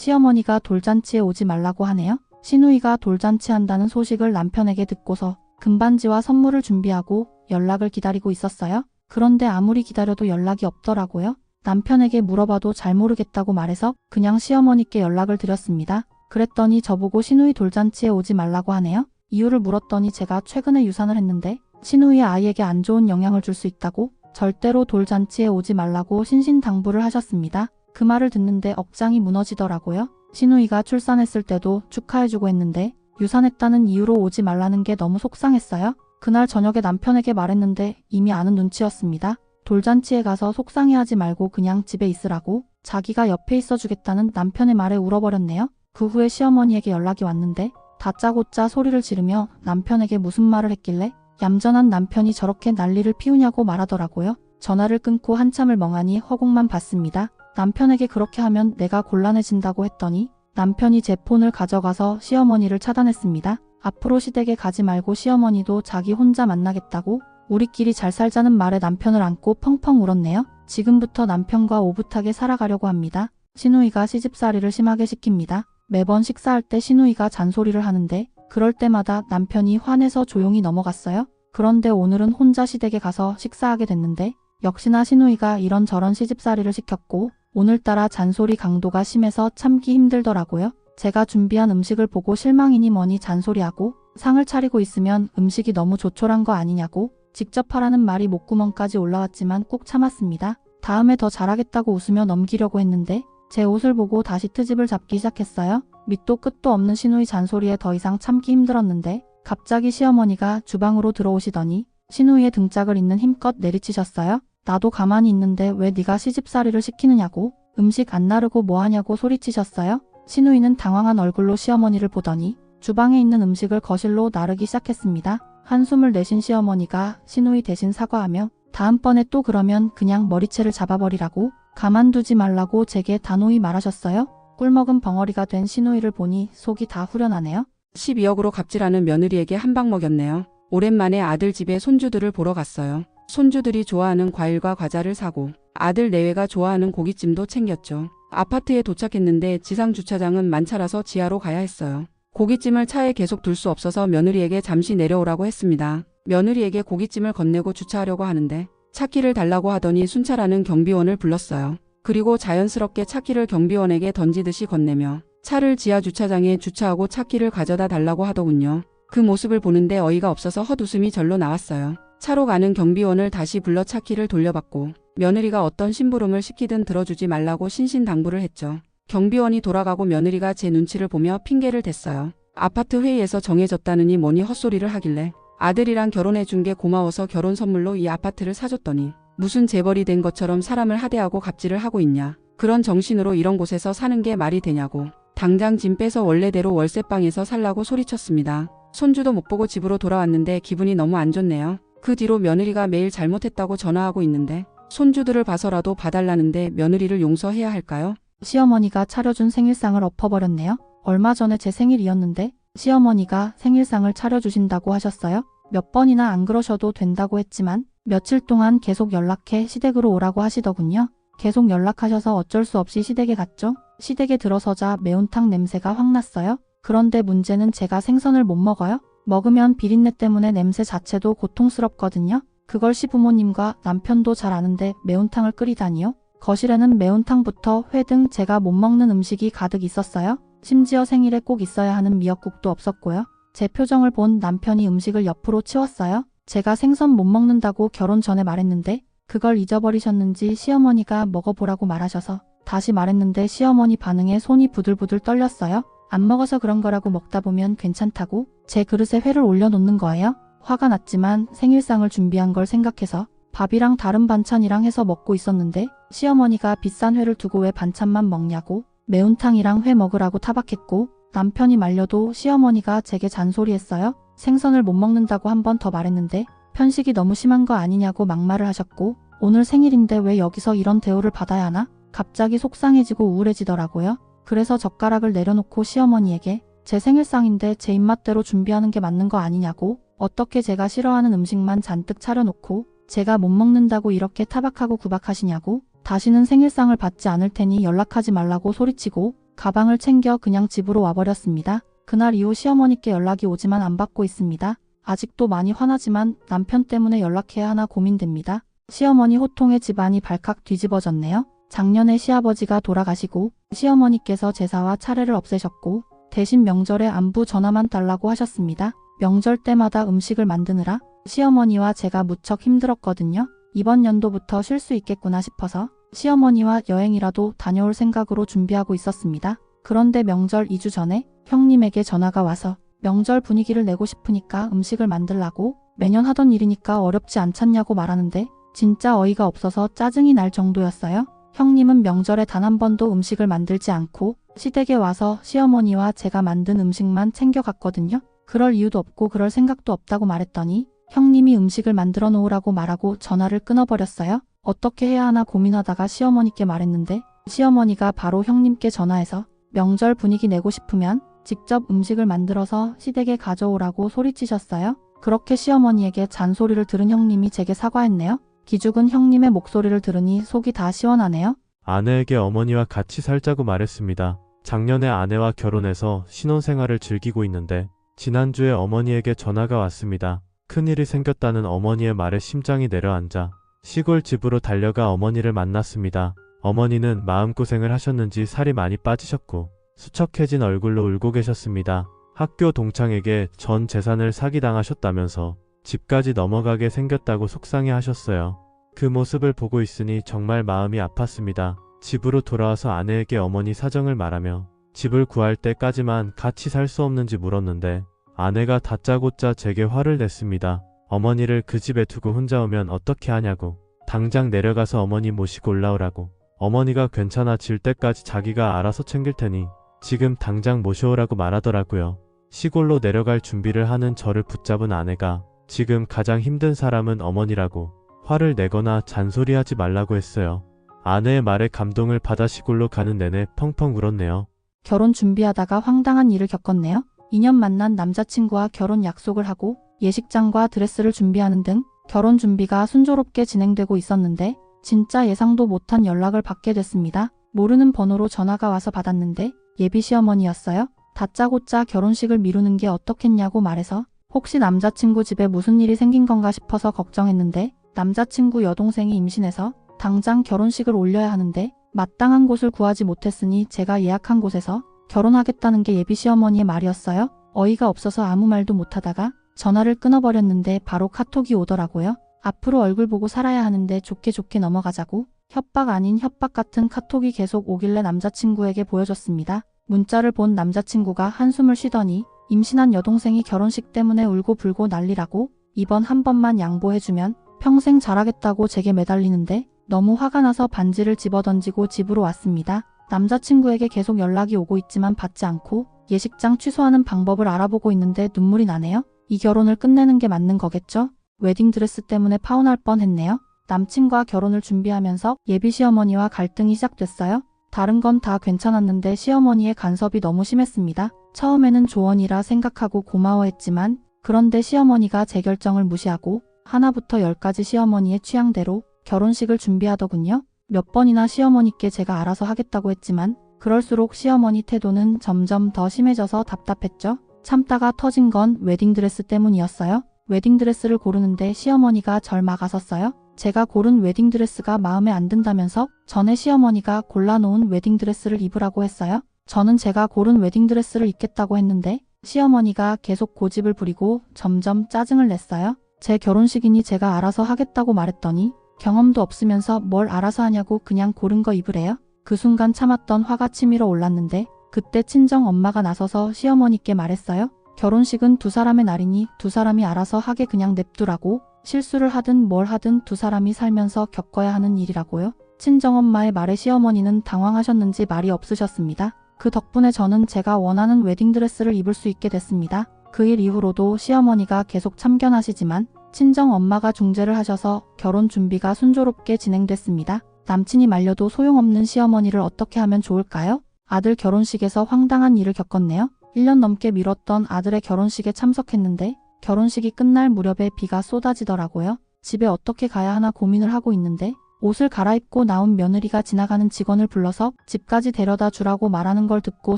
시어머니가 돌잔치에 오지 말라고 하네요. 시누이가 돌잔치 한다는 소식을 남편에게 듣고서 금반지와 선물을 준비하고 연락을 기다리고 있었어요. 그런데 아무리 기다려도 연락이 없더라고요. 남편에게 물어봐도 잘 모르겠다고 말해서 그냥 시어머니께 연락을 드렸습니다. 그랬더니 저보고 시누이 돌잔치에 오지 말라고 하네요. 이유를 물었더니 제가 최근에 유산을 했는데 시누이의 아이에게 안 좋은 영향을 줄 수 있다고 절대로 돌잔치에 오지 말라고 신신당부를 하셨습니다. 그 말을 듣는데 억장이 무너지더라고요. 시누이가 출산했을 때도 축하해주고 했는데 유산했다는 이유로 오지 말라는 게 너무 속상했어요. 그날 저녁에 남편에게 말했는데 이미 아는 눈치였습니다. 돌잔치에 가서 속상해하지 말고 그냥 집에 있으라고 자기가 옆에 있어주겠다는 남편의 말에 울어버렸네요. 그 후에 시어머니에게 연락이 왔는데 다짜고짜 소리를 지르며 남편에게 무슨 말을 했길래 얌전한 남편이 저렇게 난리를 피우냐고 말하더라고요. 전화를 끊고 한참을 멍하니 허공만 봤습니다. 남편에게 그렇게 하면 내가 곤란해진다고 했더니 남편이 제 폰을 가져가서 시어머니를 차단했습니다. 앞으로 시댁에 가지 말고 시어머니도 자기 혼자 만나겠다고 우리끼리 잘 살자는 말에 남편을 안고 펑펑 울었네요. 지금부터 남편과 오붓하게 살아가려고 합니다. 시누이가 시집살이를 심하게 시킵니다. 매번 식사할 때 시누이가 잔소리를 하는데 그럴 때마다 남편이 화내서 조용히 넘어갔어요. 그런데 오늘은 혼자 시댁에 가서 식사하게 됐는데 역시나 시누이가 이런저런 시집살이를 시켰고 오늘따라 잔소리 강도가 심해서 참기 힘들더라고요. 제가 준비한 음식을 보고 실망이니 뭐니 잔소리하고 상을 차리고 있으면 음식이 너무 조촐한 거 아니냐고 직접 하라는 말이 목구멍까지 올라왔지만 꾹 참았습니다. 다음에 더 잘하겠다고 웃으며 넘기려고 했는데 제 옷을 보고 다시 트집을 잡기 시작했어요. 밑도 끝도 없는 시누이 잔소리에 더 이상 참기 힘들었는데 갑자기 시어머니가 주방으로 들어오시더니 시누이의 등짝을 잇는 힘껏 내리치셨어요. 나도 가만히 있는데 왜 네가 시집살이를 시키느냐고 음식 안 나르고 뭐하냐고 소리치셨어요. 시누이는 당황한 얼굴로 시어머니를 보더니 주방에 있는 음식을 거실로 나르기 시작했습니다. 한숨을 내쉰 시어머니가 시누이 대신 사과하며 다음번에 또 그러면 그냥 머리채를 잡아버리라고 가만두지 말라고 제게 단호히 말하셨어요. 꿀먹은 벙어리가 된 시누이를 보니 속이 다 후련하네요. 12억으로 갑질하는 며느리에게 한 방 먹였네요. 오랜만에 아들 집에 손주들을 보러 갔어요. 손주들이 좋아하는 과일과 과자를 사고 아들 내외가 좋아하는 고깃찜도 챙겼죠. 아파트에 도착했는데 지상 주차장은 만차라서 지하로 가야 했어요. 고깃찜을 차에 계속 둘 수 없어서 며느리에게 잠시 내려오라고 했습니다. 며느리에게 고깃찜을 건네고 주차하려고 하는데 차키를 달라고 하더니 순찰하는 경비원을 불렀어요. 그리고 자연스럽게 차키를 경비원에게 던지듯이 건네며 차를 지하 주차장에 주차하고 차키를 가져다 달라고 하더군요. 그 모습을 보는데 어이가 없어서 헛웃음이 절로 나왔어요. 차로 가는 경비원을 다시 불러 차키를 돌려받고 며느리가 어떤 심부름을 시키든 들어주지 말라고 신신당부를 했죠. 경비원이 돌아가고 며느리가 제 눈치를 보며 핑계를 댔어요. 아파트 회의에서 정해졌다느니 뭐니 헛소리를 하길래 아들이랑 결혼해준 게 고마워서 결혼 선물로 이 아파트를 사줬더니 무슨 재벌이 된 것처럼 사람을 하대하고 갑질을 하고 있냐. 그런 정신으로 이런 곳에서 사는 게 말이 되냐고. 당장 짐 빼서 원래대로 월세방에서 살라고 소리쳤습니다. 손주도 못 보고 집으로 돌아왔는데 기분이 너무 안 좋네요. 그 뒤로 며느리가 매일 잘못했다고 전화하고 있는데 손주들을 봐서라도 봐달라는데 며느리를 용서해야 할까요? 시어머니가 차려준 생일상을 엎어버렸네요. 얼마 전에 제 생일이었는데 시어머니가 생일상을 차려주신다고 하셨어요. 몇 번이나 안 그러셔도 된다고 했지만 며칠 동안 계속 연락해 시댁으로 오라고 하시더군요. 계속 연락하셔서 어쩔 수 없이 시댁에 갔죠. 시댁에 들어서자 매운탕 냄새가 확 났어요. 그런데 문제는 제가 생선을 못 먹어요. 먹으면 비린내 때문에 냄새 자체도 고통스럽거든요. 그걸 시부모님과 남편도 잘 아는데 매운탕을 끓이다니요. 거실에는 매운탕부터 회 등 제가 못 먹는 음식이 가득 있었어요. 심지어 생일에 꼭 있어야 하는 미역국도 없었고요. 제 표정을 본 남편이 음식을 옆으로 치웠어요. 제가 생선 못 먹는다고 결혼 전에 말했는데 그걸 잊어버리셨는지 시어머니가 먹어보라고 말하셔서 다시 말했는데 시어머니 반응에 손이 부들부들 떨렸어요. 안 먹어서 그런 거라고 먹다 보면 괜찮다고 제 그릇에 회를 올려놓는 거예요. 화가 났지만 생일상을 준비한 걸 생각해서 밥이랑 다른 반찬이랑 해서 먹고 있었는데 시어머니가 비싼 회를 두고 왜 반찬만 먹냐고 매운탕이랑 회 먹으라고 타박했고 남편이 말려도 시어머니가 제게 잔소리했어요. 생선을 못 먹는다고 한 번 더 말했는데 편식이 너무 심한 거 아니냐고 막말을 하셨고 오늘 생일인데 왜 여기서 이런 대우를 받아야 하나? 갑자기 속상해지고 우울해지더라고요. 그래서 젓가락을 내려놓고 시어머니에게 제 생일상인데 제 입맛대로 준비하는 게 맞는 거 아니냐고 어떻게 제가 싫어하는 음식만 잔뜩 차려놓고 제가 못 먹는다고 이렇게 타박하고 구박하시냐고 다시는 생일상을 받지 않을 테니 연락하지 말라고 소리치고 가방을 챙겨 그냥 집으로 와버렸습니다. 그날 이후 시어머니께 연락이 오지만 안 받고 있습니다. 아직도 많이 화나지만 남편 때문에 연락해야 하나 고민됩니다. 시어머니 호통에 집안이 발칵 뒤집어졌네요. 작년에 시아버지가 돌아가시고 시어머니께서 제사와 차례를 없애셨고 대신 명절에 안부 전화만 달라고 하셨습니다. 명절 때마다 음식을 만드느라 시어머니와 제가 무척 힘들었거든요. 이번 연도부터 쉴 수 있겠구나 싶어서 시어머니와 여행이라도 다녀올 생각으로 준비하고 있었습니다. 그런데 명절 2주 전에 형님에게 전화가 와서 명절 분위기를 내고 싶으니까 음식을 만들라고 매년 하던 일이니까 어렵지 않잖냐고 말하는데 진짜 어이가 없어서 짜증이 날 정도였어요. 형님은 명절에 단 한 번도 음식을 만들지 않고 시댁에 와서 시어머니와 제가 만든 음식만 챙겨갔거든요. 그럴 이유도 없고 그럴 생각도 없다고 말했더니 형님이 음식을 만들어 놓으라고 말하고 전화를 끊어버렸어요. 어떻게 해야 하나 고민하다가 시어머니께 말했는데 시어머니가 바로 형님께 전화해서 명절 분위기 내고 싶으면 직접 음식을 만들어서 시댁에 가져오라고 소리치셨어요. 그렇게 시어머니에게 잔소리를 들은 형님이 제게 사과했네요. 기죽은 형님의 목소리를 들으니 속이 다 시원하네요. 아내에게 어머니와 같이 살자고 말했습니다. 작년에 아내와 결혼해서 신혼생활을 즐기고 있는데 지난주에 어머니에게 전화가 왔습니다. 큰일이 생겼다는 어머니의 말에 심장이 내려앉아 시골 집으로 달려가 어머니를 만났습니다. 어머니는 마음고생을 하셨는지 살이 많이 빠지셨고 수척해진 얼굴로 울고 계셨습니다. 학교 동창에게 전 재산을 사기당하셨다면서 집까지 넘어가게 생겼다고 속상해 하셨어요. 그 모습을 보고 있으니 정말 마음이 아팠습니다. 집으로 돌아와서 아내에게 어머니 사정을 말하며 집을 구할 때까지만 같이 살 수 없는지 물었는데 아내가 다짜고짜 제게 화를 냈습니다. 어머니를 그 집에 두고 혼자 오면 어떻게 하냐고, 당장 내려가서 어머니 모시고 올라오라고, 어머니가 괜찮아질 때까지 자기가 알아서 챙길 테니 지금 당장 모셔오라고 말하더라고요. 시골로 내려갈 준비를 하는 저를 붙잡은 아내가 지금 가장 힘든 사람은 어머니라고 화를 내거나 잔소리하지 말라고 했어요. 아내의 말에 감동을 받아 시골로 가는 내내 펑펑 울었네요. 결혼 준비하다가 황당한 일을 겪었네요. 2년 만난 남자친구와 결혼 약속을 하고 예식장과 드레스를 준비하는 등 결혼 준비가 순조롭게 진행되고 있었는데 진짜 예상도 못한 연락을 받게 됐습니다. 모르는 번호로 전화가 와서 받았는데 예비 시어머니였어요. 다짜고짜 결혼식을 미루는 게 어떻겠냐고 말해서 혹시 남자친구 집에 무슨 일이 생긴 건가 싶어서 걱정했는데 남자친구 여동생이 임신해서 당장 결혼식을 올려야 하는데 마땅한 곳을 구하지 못했으니 제가 예약한 곳에서 결혼하겠다는 게 예비 시어머니의 말이었어요. 어이가 없어서 아무 말도 못하다가 전화를 끊어버렸는데 바로 카톡이 오더라고요. 앞으로 얼굴 보고 살아야 하는데 좋게 좋게 넘어가자고 협박 아닌 협박 같은 카톡이 계속 오길래 남자친구에게 보여줬습니다. 문자를 본 남자친구가 한숨을 쉬더니 임신한 여동생이 결혼식 때문에 울고 불고 난리라고 이번 한 번만 양보해주면 평생 잘하겠다고 제게 매달리는데 너무 화가 나서 반지를 집어던지고 집으로 왔습니다. 남자친구에게 계속 연락이 오고 있지만 받지 않고 예식장 취소하는 방법을 알아보고 있는데 눈물이 나네요. 이 결혼을 끝내는 게 맞는 거겠죠? 웨딩드레스 때문에 파혼할 뻔했네요. 남친과 결혼을 준비하면서 예비 시어머니와 갈등이 시작됐어요. 다른 건 다 괜찮았는데 시어머니의 간섭이 너무 심했습니다. 처음에는 조언이라 생각하고 고마워했지만 그런데 시어머니가 제 결정을 무시하고 하나부터 열까지 시어머니의 취향대로 결혼식을 준비하더군요. 몇 번이나 시어머니께 제가 알아서 하겠다고 했지만 그럴수록 시어머니 태도는 점점 더 심해져서 답답했죠. 참다가 터진 건 웨딩드레스 때문이었어요. 웨딩드레스를 고르는데 시어머니가 절 막았었어요. 제가 고른 웨딩드레스가 마음에 안 든다면서 전에 시어머니가 골라놓은 웨딩드레스를 입으라고 했어요. 저는 제가 고른 웨딩드레스를 입겠다고 했는데 시어머니가 계속 고집을 부리고 점점 짜증을 냈어요. 제 결혼식이니 제가 알아서 하겠다고 말했더니 경험도 없으면서 뭘 알아서 하냐고 그냥 고른 거 입으래요. 그 순간 참았던 화가 치밀어 올랐는데 그때 친정 엄마가 나서서 시어머니께 말했어요. 결혼식은 두 사람의 날이니 두 사람이 알아서 하게 그냥 냅두라고. 실수를 하든 뭘 하든 두 사람이 살면서 겪어야 하는 일이라고요. 친정엄마의 말에 시어머니는 당황하셨는지 말이 없으셨습니다. 그 덕분에 저는 제가 원하는 웨딩드레스를 입을 수 있게 됐습니다. 그 일 이후로도 시어머니가 계속 참견하시지만 친정엄마가 중재를 하셔서 결혼 준비가 순조롭게 진행됐습니다. 남친이 말려도 소용없는 시어머니를 어떻게 하면 좋을까요? 아들 결혼식에서 황당한 일을 겪었네요. 1년 넘게 미뤘던 아들의 결혼식에 참석했는데 결혼식이 끝날 무렵에 비가 쏟아지더라고요. 집에 어떻게 가야 하나 고민을 하고 있는데 옷을 갈아입고 나온 며느리가 지나가는 직원을 불러서 집까지 데려다 주라고 말하는 걸 듣고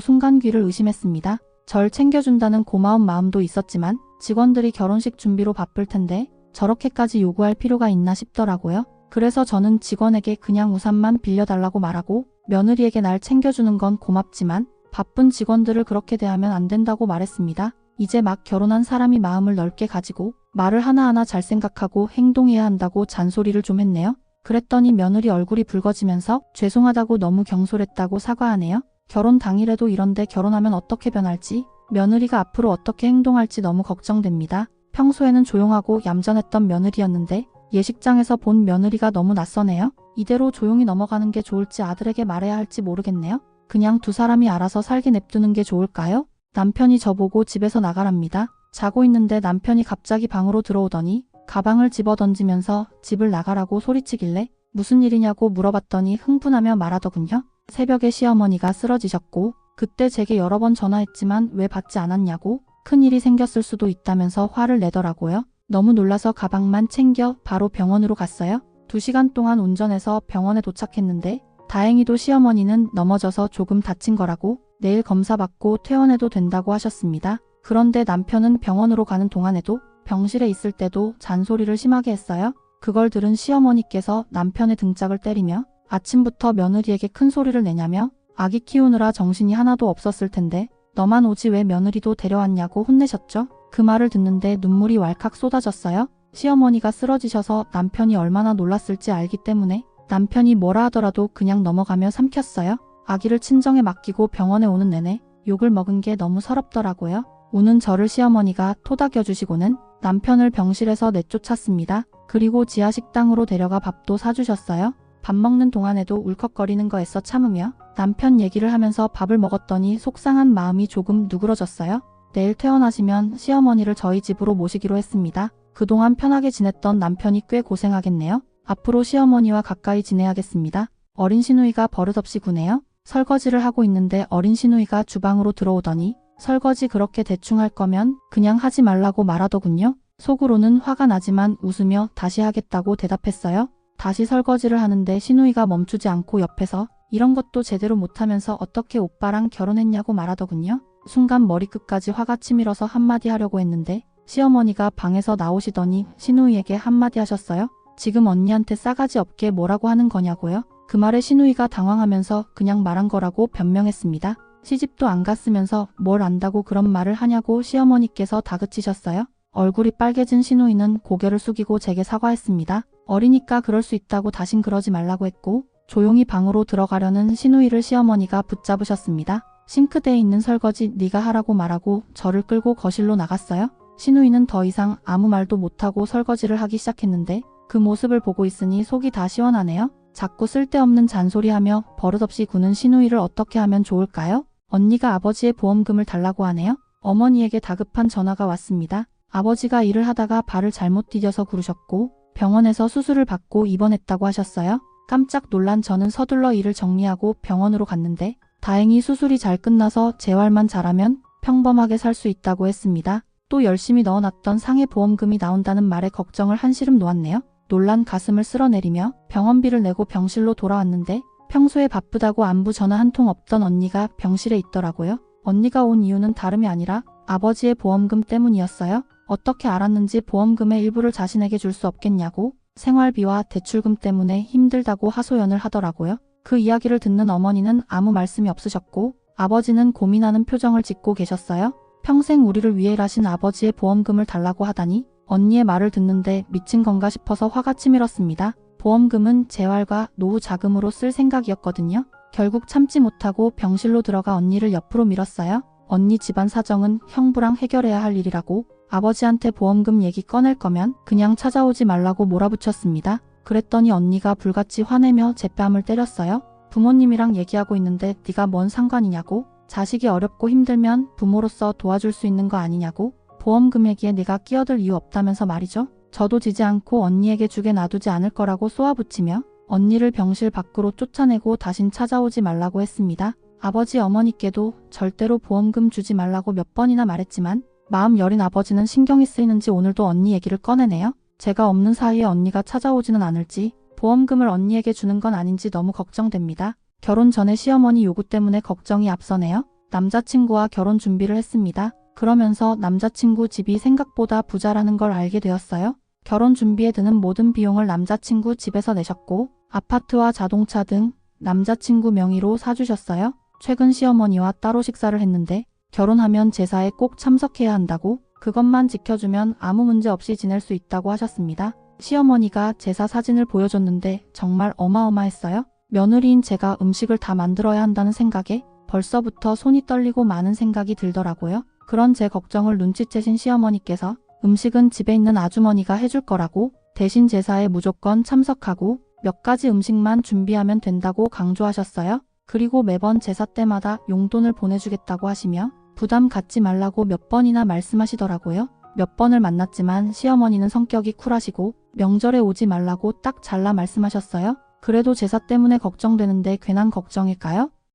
순간 귀를 의심했습니다. 절 챙겨준다는 고마운 마음도 있었지만 직원들이 결혼식 준비로 바쁠 텐데 저렇게까지 요구할 필요가 있나 싶더라고요. 그래서 저는 직원에게 그냥 우산만 빌려달라고 말하고 며느리에게 날 챙겨주는 건 고맙지만 바쁜 직원들을 그렇게 대하면 안 된다고 말했습니다. 이제 막 결혼한 사람이 마음을 넓게 가지고 말을 하나하나 잘 생각하고 행동해야 한다고 잔소리를 좀 했네요. 그랬더니 며느리 얼굴이 붉어지면서 죄송하다고 너무 경솔했다고 사과하네요. 결혼 당일에도 이런데 결혼하면 어떻게 변할지, 며느리가 앞으로 어떻게 행동할지 너무 걱정됩니다. 평소에는 조용하고 얌전했던 며느리였는데 예식장에서 본 며느리가 너무 낯서네요. 이대로 조용히 넘어가는 게 좋을지 아들에게 말해야 할지 모르겠네요. 그냥 두 사람이 알아서 살게 냅두는 게 좋을까요? 남편이 저보고 집에서 나가랍니다. 자고 있는데 남편이 갑자기 방으로 들어오더니 가방을 집어던지면서 집을 나가라고 소리치길래 무슨 일이냐고 물어봤더니 흥분하며 말하더군요. 새벽에 시어머니가 쓰러지셨고 그때 제게 여러 번 전화했지만 왜 받지 않았냐고 큰일이 생겼을 수도 있다면서 화를 내더라고요. 너무 놀라서 가방만 챙겨 바로 병원으로 갔어요. 2시간 동안 운전해서 병원에 도착했는데 다행히도 시어머니는 넘어져서 조금 다친 거라고 내일 검사받고 퇴원해도 된다고 하셨습니다. 그런데 남편은 병원으로 가는 동안에도 병실에 있을 때도 잔소리를 심하게 했어요. 그걸 들은 시어머니께서 남편의 등짝을 때리며 아침부터 며느리에게 큰 소리를 내냐며 아기 키우느라 정신이 하나도 없었을 텐데 너만 오지 왜 며느리도 데려왔냐고 혼내셨죠. 그 말을 듣는데 눈물이 왈칵 쏟아졌어요. 시어머니가 쓰러지셔서 남편이 얼마나 놀랐을지 알기 때문에 남편이 뭐라 하더라도 그냥 넘어가며 삼켰어요. 아기를 친정에 맡기고 병원에 오는 내내 욕을 먹은 게 너무 서럽더라고요. 우는 저를 시어머니가 토닥여주시고는 남편을 병실에서 내쫓았습니다. 그리고 지하 식당으로 데려가 밥도 사주셨어요. 밥 먹는 동안에도 울컥거리는 거 애써 참으며 남편 얘기를 하면서 밥을 먹었더니 속상한 마음이 조금 누그러졌어요. 내일 퇴원하시면 시어머니를 저희 집으로 모시기로 했습니다. 그동안 편하게 지냈던 남편이 꽤 고생하겠네요. 앞으로 시어머니와 가까이 지내야겠습니다. 어린 시누이가 버릇없이 구네요. 설거지를 하고 있는데 어린 시누이가 주방으로 들어오더니 설거지 그렇게 대충 할 거면 그냥 하지 말라고 말하더군요. 속으로는 화가 나지만 웃으며 다시 하겠다고 대답했어요. 다시 설거지를 하는데 시누이가 멈추지 않고 옆에서 이런 것도 제대로 못하면서 어떻게 오빠랑 결혼했냐고 말하더군요. 순간 머리끝까지 화가 치밀어서 한마디 하려고 했는데 시어머니가 방에서 나오시더니 시누이에게 한마디 하셨어요. 지금 언니한테 싸가지 없게 뭐라고 하는 거냐고요. 그 말에 시누이가 당황하면서 그냥 말한 거라고 변명했습니다. 시집도 안 갔으면서 뭘 안다고 그런 말을 하냐고 시어머니께서 다그치셨어요. 얼굴이 빨개진 시누이는 고개를 숙이고 제게 사과했습니다. 어리니까 그럴 수 있다고 다신 그러지 말라고 했고 조용히 방으로 들어가려는 시누이를 시어머니가 붙잡으셨습니다. 싱크대에 있는 설거지 네가 하라고 말하고 저를 끌고 거실로 나갔어요. 시누이는 더 이상 아무 말도 못하고 설거지를 하기 시작했는데 그 모습을 보고 있으니 속이 다 시원하네요. 자꾸 쓸데없는 잔소리하며 버릇없이 구는 시누이를 어떻게 하면 좋을까요? 언니가 아버지의 보험금을 달라고 하네요. 어머니에게 다급한 전화가 왔습니다. 아버지가 일을 하다가 발을 잘못 디뎌서 구르셨고 병원에서 수술을 받고 입원했다고 하셨어요. 깜짝 놀란 저는 서둘러 일을 정리하고 병원으로 갔는데 다행히 수술이 잘 끝나서 재활만 잘하면 평범하게 살 수 있다고 했습니다. 또 열심히 넣어놨던 상해 보험금이 나온다는 말에 걱정을 한시름 놓았네요. 놀란 가슴을 쓸어내리며 병원비를 내고 병실로 돌아왔는데 평소에 바쁘다고 안부 전화 한 통 없던 언니가 병실에 있더라고요. 언니가 온 이유는 다름이 아니라 아버지의 보험금 때문이었어요. 어떻게 알았는지 보험금의 일부를 자신에게 줄 수 없겠냐고 생활비와 대출금 때문에 힘들다고 하소연을 하더라고요. 그 이야기를 듣는 어머니는 아무 말씀이 없으셨고 아버지는 고민하는 표정을 짓고 계셨어요. 평생 우리를 위해 일하신 아버지의 보험금을 달라고 하다니 언니의 말을 듣는데 미친 건가 싶어서 화가 치밀었습니다. 보험금은 재활과 노후 자금으로 쓸 생각이었거든요. 결국 참지 못하고 병실로 들어가 언니를 옆으로 밀었어요. 언니 집안 사정은 형부랑 해결해야 할 일이라고 아버지한테 보험금 얘기 꺼낼 거면 그냥 찾아오지 말라고 몰아붙였습니다. 그랬더니 언니가 불같이 화내며 제 뺨을 때렸어요. 부모님이랑 얘기하고 있는데 네가 뭔 상관이냐고, 자식이 어렵고 힘들면 부모로서 도와줄 수 있는 거 아니냐고, 보험금 얘기에 네가 끼어들 이유 없다면서 말이죠. 저도 지지 않고 언니에게 주게 놔두지 않을 거라고 쏘아붙이며 언니를 병실 밖으로 쫓아내고 다신 찾아오지 말라고 했습니다. 아버지 어머니께도 절대로 보험금 주지 말라고 몇 번이나 말했지만 마음 여린 아버지는 신경이 쓰이는지 오늘도 언니 얘기를 꺼내네요. 제가 없는 사이에 언니가 찾아오지는 않을지 보험금을 언니에게 주는 건 아닌지 너무 걱정됩니다. 결혼 전에 시어머니 요구 때문에 걱정이 앞서네요. 남자친구와 결혼 준비를 했습니다. 그러면서 남자친구 집이 생각보다 부자라는 걸 알게 되었어요. 결혼 준비에 드는 모든 비용을 남자친구 집에서 내셨고 아파트와 자동차 등 남자친구 명의로 사주셨어요. 최근 시어머니와 따로 식사를 했는데 결혼하면 제사에 꼭 참석해야 한다고 그것만 지켜주면 아무 문제 없이 지낼 수 있다고 하셨습니다. 시어머니가 제사 사진을 보여줬는데 정말 어마어마했어요. 며느리인 제가 음식을 다 만들어야 한다는 생각에 벌써부터 손이 떨리고 많은 생각이 들더라고요. 그런 제 걱정을 눈치채신 시어머니께서 음식은 집에 있는 아주머니가 해줄 거라고 대신 제사에 무조건 참석하고 몇 가지 음식만 준비하면 된다고 강조하셨어요. 그리고 매번 제사 때마다 용돈을 보내주겠다고 하시며 부담 갖지 말라고 몇 번이나 말씀하시더라고요. 몇 번을 만났지만 시어머니는 성격이 쿨하시고 명절에 오지 말라고 딱 잘라 말씀하셨어요. 그래도 제사 때문에 걱정되는데 괜한 걱정일까요?